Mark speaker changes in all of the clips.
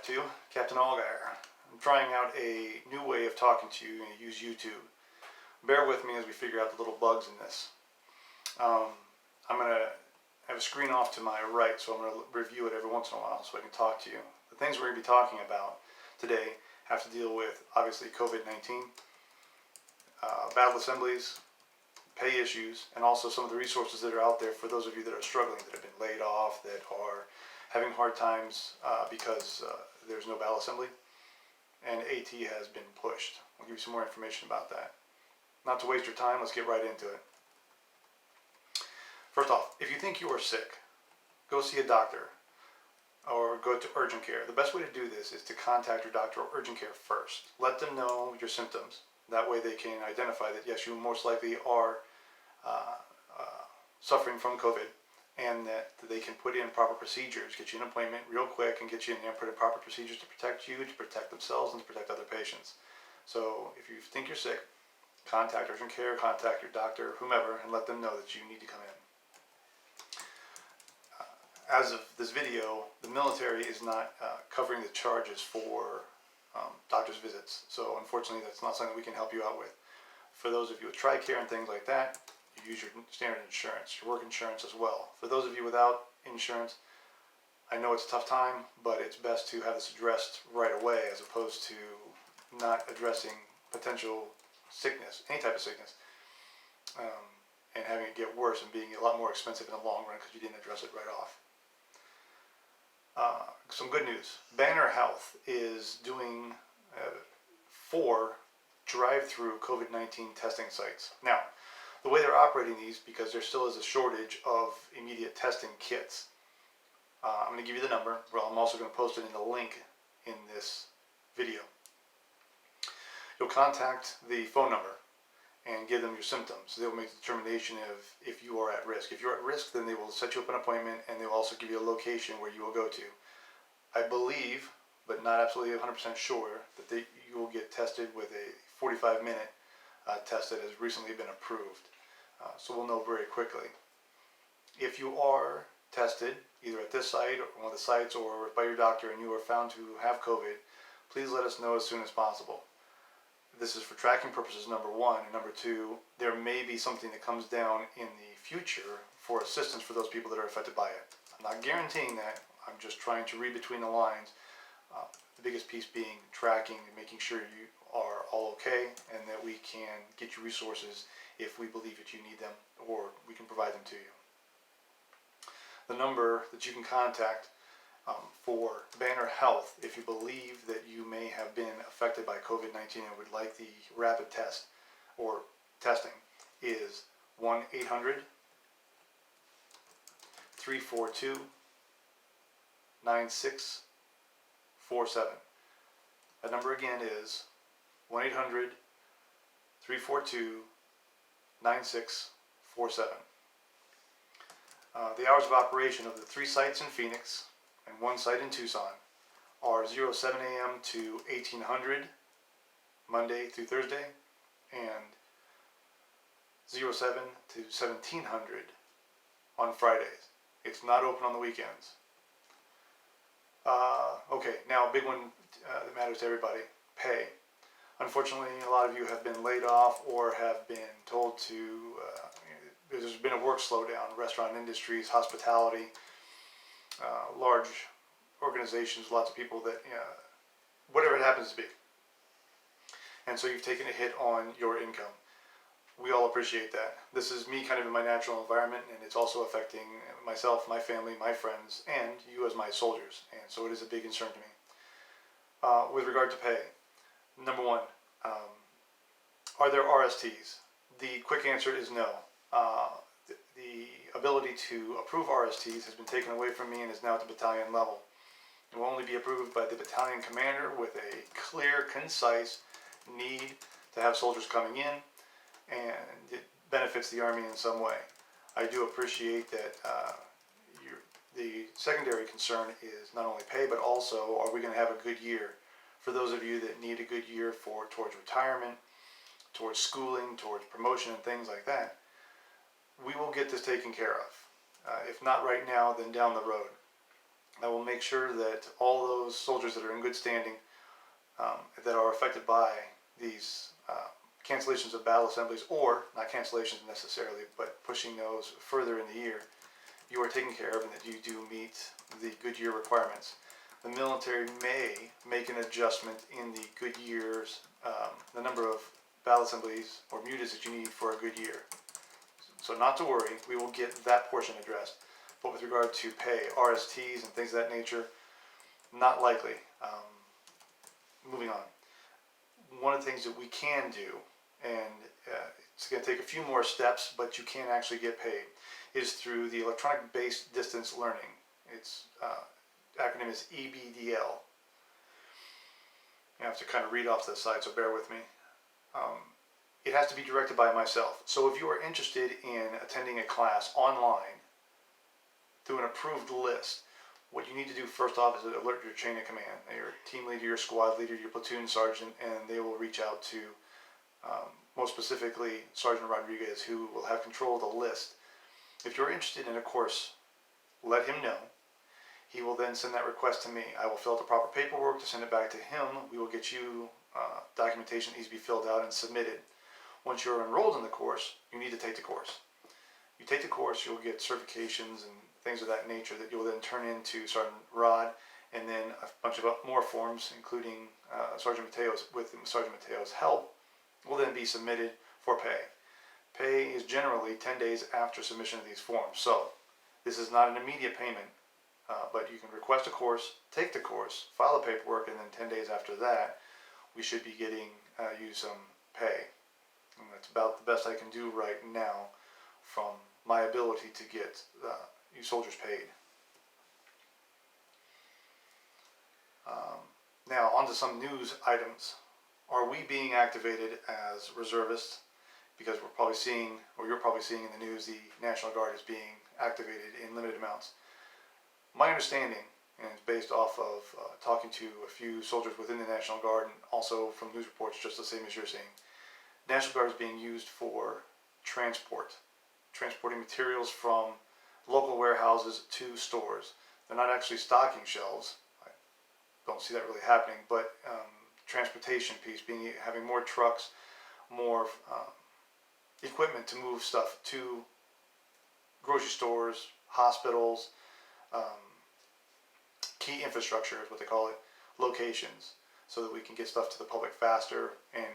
Speaker 1: To Captain Allgaier. I'm trying out a new way of talking to you and use YouTube. Bear with me as we figure out the little bugs in this. I'm going to have a screen off to my right, so I'm going to review it every once in a while so I can talk to you. The things we're going to be talking about today have to deal with, obviously, COVID-19, battle assemblies, pay issues, and also some of the resources that are out there for those of you that are struggling, that have been laid off, that are having hard times because there's no battle assembly, and AT has been pushed. I'll give you some more information about that. Not to waste your time, let's get right into it. First off, if you think you are sick, go see a doctor or go to urgent care. The best way to do this is to contact your doctor or urgent care first. Let them know your symptoms. That way they can identify that yes, you most likely are suffering from COVID, and that they can put in proper procedures, get you an appointment real quick and get you in there and put in proper procedures to protect you, to protect themselves, and to protect other patients. So if you think you're sick, contact urgent care, contact your doctor, whomever, and let them know that you need to come in. As of this video, the military is not covering the charges for doctor's visits. So unfortunately, that's not something we can help you out with. For those of you with TRICARE and things like that, you use your standard insurance, your work insurance as well. For those of you without insurance, I know it's a tough time, but it's best to have this addressed right away as opposed to not addressing potential sickness, any type of sickness, and having it get worse and being a lot more expensive in the long run because you didn't address it right off. Some good news. Banner Health is doing 4 drive-through COVID-19 testing sites. Now, the way they're operating these, because there still is a shortage of immediate testing kits, I'm going to give you the number. Well, I'm also going to post it in the link in this video. You'll contact the phone number and give them your symptoms. They'll make the determination of if you are at risk. If you're at risk, then they will set you up an appointment, and they'll also give you a location where you will go to. I believe, but not absolutely 100% sure, that you will get tested with a 45-minute test that has recently been approved. So we'll know very quickly. If you are tested, either at this site or one of the sites or by your doctor, and you are found to have COVID, please let us know as soon as possible. This is for tracking purposes, number one. And number two, there may be something that comes down in the future for assistance for those people that are affected by it. I'm not guaranteeing that. I'm just trying to read between the lines. The biggest piece being tracking and making sure you are all okay, and that we can get you resources if we believe that you need them, or we can provide them to you. The number that you can contact for Banner Health, if you believe that you may have been affected by COVID-19 and would like the rapid test or testing, is 1-800-342-9647. That number again is 1-800-342-9647. The hours of operation of the 3 sites in Phoenix and 1 site in Tucson are 7 a.m. to 1800 Monday through Thursday, and 7 to 1700 on Fridays. It's not open on the weekends. Okay, now a big one that matters to everybody: pay. Unfortunately, a lot of you have been laid off or have been told to, there's been a work slowdown, restaurant industries, hospitality, large organizations, lots of people that, whatever it happens to be. And so you've taken a hit on your income. We all appreciate that. This is me kind of in my natural environment, and it's also affecting myself, my family, my friends, and you as my soldiers. And so it is a big concern to me. With regard to pay, number one, are there RSTs? The quick answer is no. The ability to approve RSTs has been taken away from me and is now at the battalion level. It will only be approved by the battalion commander with a clear, concise need to have soldiers coming in, and it benefits the Army in some way. I do appreciate that the secondary concern is not only pay, but also, are we going to have a good year? For those of you that need a good year towards retirement, towards schooling, towards promotion and things like that, we will get this taken care of. If not right now, then down the road. I will make sure that all those soldiers that are in good standing, that are affected by these cancellations of battle assemblies, or not cancellations necessarily, but pushing those further in the year, you are taken care of and that you do meet the good year requirements. The military may make an adjustment in the good years, the number of battle assemblies or mutas that you need for a good year. So not to worry, we will get that portion addressed. But with regard to pay, RSTs and things of that nature, not likely. Moving on. One of the things that we can do, and it's going to take a few more steps, but you can actually get paid, is through the electronic based distance learning. Its acronym is EBDL. I have to kind of read off the side, so bear with me. It has to be directed by myself. So if you are interested in attending a class online through an approved list, what you need to do first off is alert your chain of command, your team leader, your squad leader, your platoon sergeant, and they will reach out to, most specifically, Sergeant Rodriguez, who will have control of the list. If you're interested in a course, let him know. He will then send that request to me. I will fill out the proper paperwork to send it back to him. We will get you documentation that needs to be filled out and submitted. Once you're enrolled in the course, you need to take the course. You take the course, you'll get certifications and things of that nature that you'll then turn into Sergeant Rod, and then a bunch of more forms, including Sergeant Mateo's, with Sergeant Mateo's help, will then be submitted for pay. Pay is generally 10 days after submission of these forms. So this is not an immediate payment, but you can request a course, take the course, file the paperwork, and then 10 days after that, we should be getting you some pay. And that's about the best I can do right now from my ability to get you soldiers paid. Now, on to some news items. Are we being activated as reservists? Because we're probably seeing, or you're probably seeing in the news, the National Guard is being activated in limited amounts. My understanding, and it's based off of talking to a few soldiers within the National Guard, and also from news reports just the same as you're saying, National Guard is being used for transporting materials from local warehouses to stores. They're not actually stocking shelves. I don't see that really happening, but transportation piece, having more trucks, more equipment to move stuff to grocery stores, hospitals, key infrastructure is what they call it, locations, so that we can get stuff to the public faster and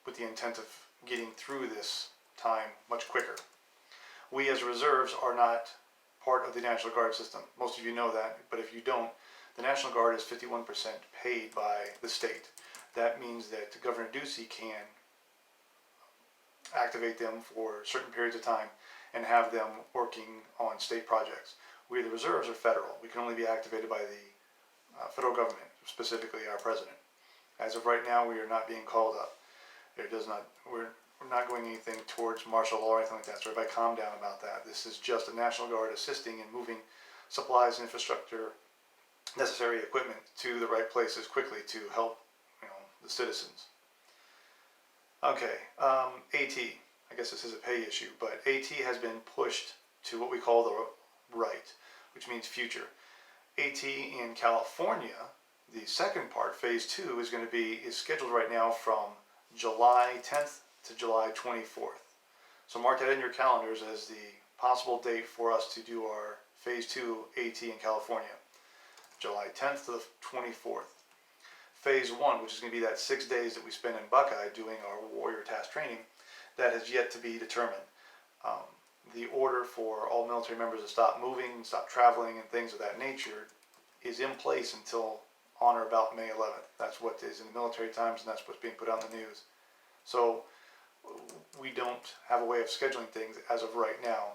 Speaker 1: with the intent of getting through this time much quicker. We as reserves are not part of the National Guard system. Most of you know that, but if you don't, the National Guard is 51% paid by the state. That means that Governor Ducey can activate them for certain periods of time and have them working on state projects. We, the reserves, are federal. We can only be activated by the federal government, specifically our president. As of right now, we are not being called up. We're not going anything towards martial law or anything like that, so everybody calm down about that. This is just the National Guard assisting in moving supplies, infrastructure, necessary equipment to the right places quickly to help, the citizens. Okay, AT. I guess this is a pay issue, but AT has been pushed to what we call the right, which means future. AT in California, the second part, phase 2, is scheduled right now from July 10th to July 24th. So mark that in your calendars as the possible date for us to do our phase 2 AT in California. July 10th to the 24th. Phase 1, which is going to be that 6 days that we spend in Buckeye doing our warrior task training, that has yet to be determined. The order for all military members to stop moving, stop traveling, and things of that nature is in place until on or about May 11th. That's what is in the Military Times, and that's what's being put out in the news. So we don't have a way of scheduling things as of right now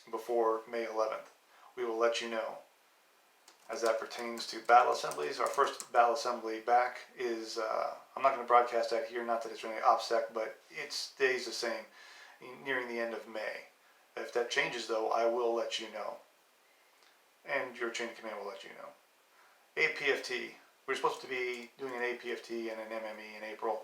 Speaker 1: before May 11th. We will let you know. As that pertains to battle assemblies, our first battle assembly back is, I'm not going to broadcast that here, not that it's really OPSEC, but it stays the same, nearing the end of May. If that changes though, I will let you know. And your chain of command will let you know. APFT, we're supposed to be doing an APFT and an MME in April.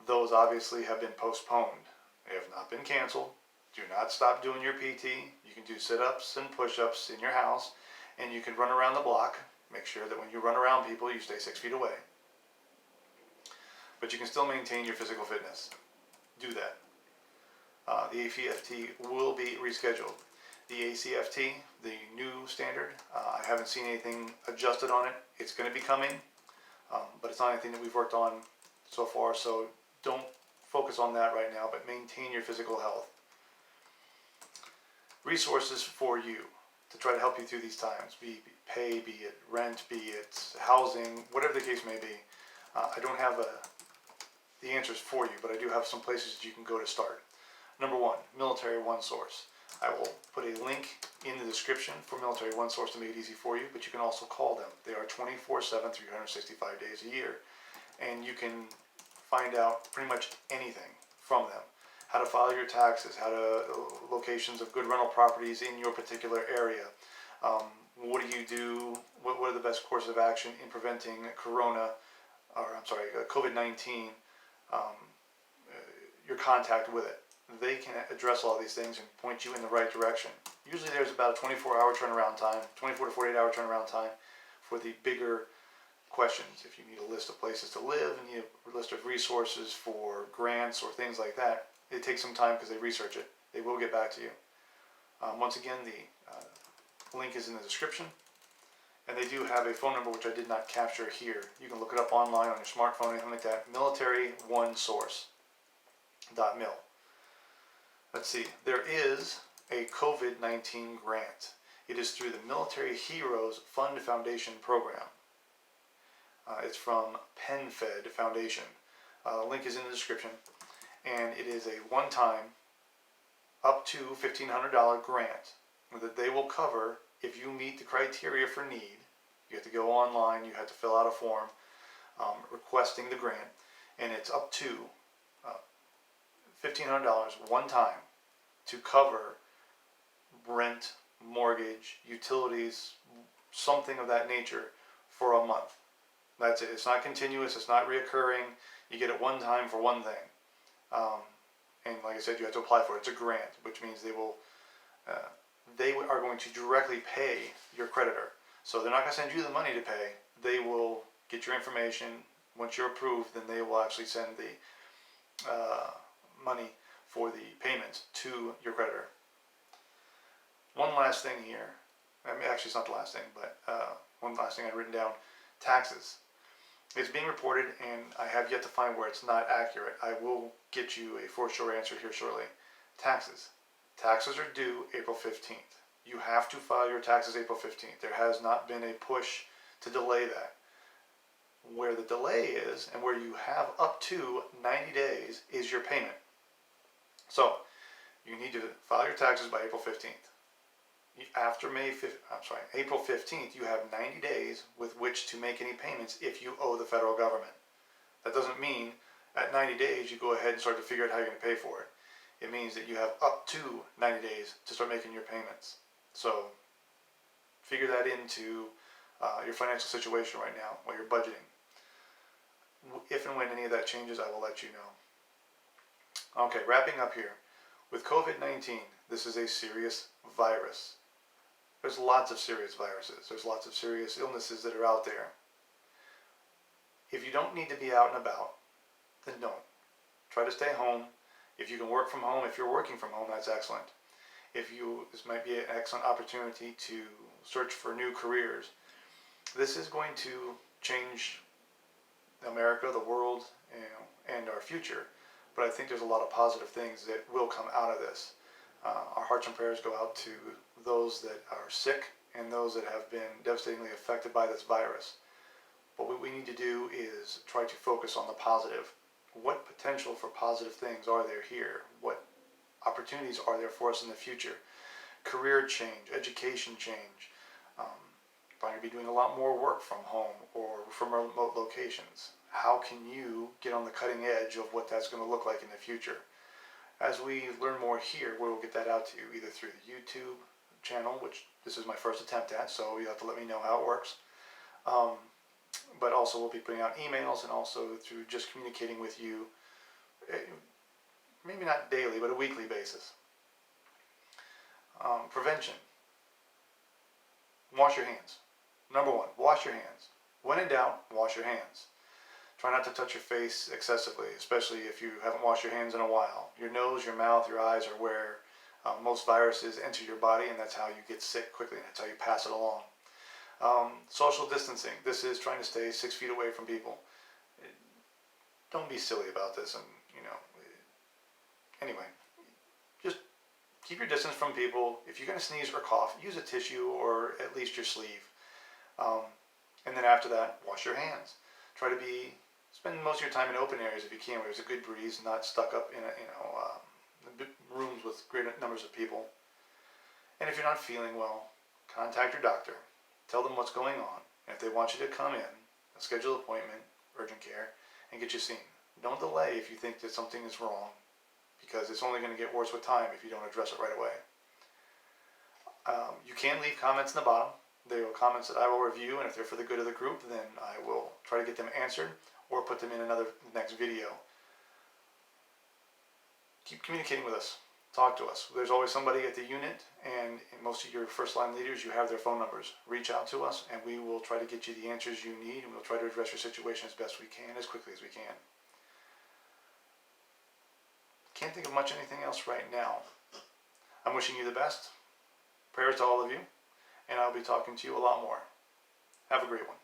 Speaker 1: Those obviously have been postponed. They have not been canceled. Do not stop doing your PT. You can do sit-ups and push-ups in your house and you can run around the block. Make sure that when you run around people, you stay 6 feet away. But you can still maintain your physical fitness. Do that. The APFT will be rescheduled. The ACFT, the new standard, I haven't seen anything adjusted on it. It's going to be coming, but it's not anything that we've worked on so far, so don't focus on that right now, but maintain your physical health. Resources for you to try to help you through these times, be it pay, be it rent, be it housing, whatever the case may be. I don't have the answers for you, but I do have some places you can go to start. Number one, Military One Source. I will put a link in the description for Military One Source to make it easy for you, but you can also call them. They are 24/7, 365 days a year, and you can find out pretty much anything from them. How to file your taxes, locations of good rental properties in your particular area. What do you do? What are the best courses of action in preventing COVID-19? Your contact with it. They can address all these things and point you in the right direction. Usually there's about a 24-hour turnaround time, 24 to 48-hour turnaround time for the bigger questions. If you need a list of places to live, and you need a list of resources for grants or things like that, it takes some time because they research it. They will get back to you. Once again, the link is in the description. And they do have a phone number which I did not capture here. You can look it up online on your smartphone, anything like that. MilitaryOneSource.mil. Let's see. There is a COVID-19 grant. It is through the Military Heroes Fund Foundation program. It's from PenFed Foundation. Link is in the description. And it is a one-time, up to $1,500 grant that they will cover if you meet the criteria for need. You have to go online, you have to fill out a form requesting the grant, and it's up to $1,500 one time to cover rent, mortgage, utilities, something of that nature for a month. That's it. It's not continuous, it's not reoccurring. You get it one time for one thing. And like I said, you have to apply for it. It's a grant, which means they are going to directly pay your creditor. So they're not going to send you the money to pay. They will get your information. Once you're approved, then they will actually send the money for the payment to your creditor. One last thing here. Actually, it's not the last thing, but one last thing I've written down. Taxes. It's being reported, and I have yet to find where it's not accurate. I will get you a for sure answer here shortly. Taxes. Taxes are due April 15th. You have to file your taxes April 15th. There has not been a push to delay that. Where the delay is, and where you have up to 90 days, is your payment. So, you need to file your taxes by April 15th. After April 15th, you have 90 days with which to make any payments if you owe the federal government. That doesn't mean at 90 days you go ahead and start to figure out how you're going to pay for it. It means that you have up to 90 days to start making your payments. So figure that into your financial situation right now while you're budgeting. If and when any of that changes, I will let you know. Okay, wrapping up here. With COVID-19, this is a serious virus. There's lots of serious viruses. There's lots of serious illnesses that are out there. If you don't need to be out and about, then don't. Try to stay home. If you can work from home, if you're working from home, that's excellent. This might be an excellent opportunity to search for new careers. This is going to change America, the world, and our future. But I think there's a lot of positive things that will come out of this. Our hearts and prayers go out to those that are sick and those that have been devastatingly affected by this virus. But what we need to do is try to focus on the positive. What potential for positive things are there here? What opportunities are there for us in the future? Career change, education change. Probably be doing a lot more work from home or from remote locations. How can you get on the cutting edge of what that's going to look like in the future? As we learn more here, we will get that out to you either through the YouTube channel, which this is my first attempt at, so you have to let me know how it works. But also we'll be putting out emails and also through just communicating with you, maybe not daily, but a weekly basis. Prevention. wash your hands. Number one, wash your hands. When in doubt, wash your hands. Try not to touch your face excessively, especially if you haven't washed your hands in a while. Your nose, your mouth, your eyes are where most viruses enter your body, and that's how you get sick quickly, and that's how you pass it along. Social distancing. This is trying to stay 6 feet away from people. Don't be silly about this, and anyway, just keep your distance from people. If you're going to sneeze or cough, use a tissue or at least your sleeve. And then after that, wash your hands. Try to spend most of your time in open areas if you can, where there's a good breeze, not stuck up in rooms with great numbers of people. And if you're not feeling well, contact your doctor. Tell them what's going on. And if they want you to come in, schedule an appointment, urgent care, and get you seen. Don't delay if you think that something is wrong, because it's only going to get worse with time if you don't address it right away. You can leave comments in the bottom. They are comments that I will review, and if they're for the good of the group, then I will try to get them answered or put them in another next video. Keep communicating with us. Talk to us. There's always somebody at the unit, and most of your first line leaders, you have their phone numbers. Reach out to us, and we will try to get you the answers you need, and we'll try to address your situation as best we can, as quickly as we can. Can't think of anything else right now. I'm wishing you the best. Prayers to all of you, and I'll be talking to you a lot more. Have a great one.